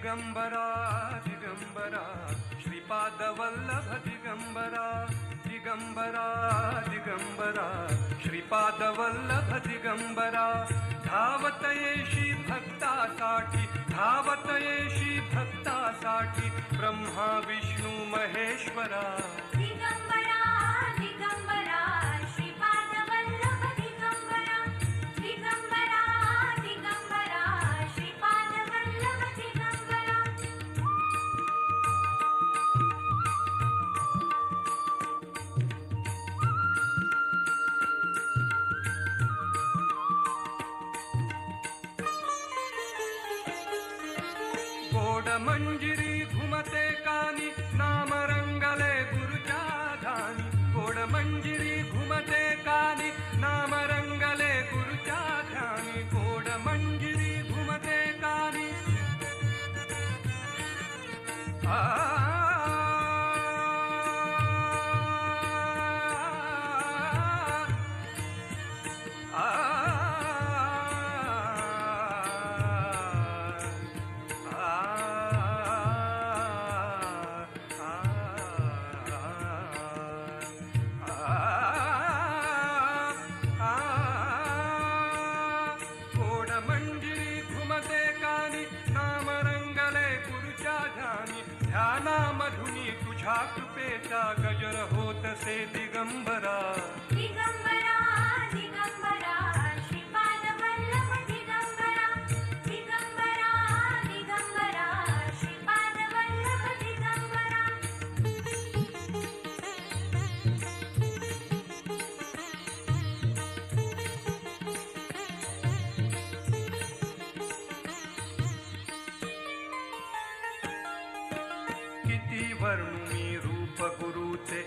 दिगंबरा दिगंबरा श्रीपाद वल्लभ दिगंबरा दिगंबरा दिगंबरा श्रीपाद वल्लभ दिगंबरा धावत येशी भक्तासाठी धावत येशी भक्तासाठी ब्रह्मा विष्णू महेश्वरा दिगंबरा दिगंबरा श्रीपाद वल्लभ दिगंबरा दिगंबरा दिगंबरा श्रीपाद वल्लभ दिगंबरा गोड मंजिरी घुमते कानी नाम रंगले गुरुच्या ध्यानी गोड मंजिरी घुमते कानी नाम रंगले गुरुच्या ध्यानी गोड मंजिरी घुमते कानी गोड मंजिरी घुमते कानी नाम रंगले गुरुच्या ध्यानी ध्यानामधुनी तुझ्या कृपेचा गजर होतसे दिगंबरा दिगंबरा दिगंबरा श्रीपाद वल्लभ दिगंबरा दिगंबरा दिगंबरा श्रीपाद वल्लभ दिगंबरा किती वर्णू मी रूप गुरुचे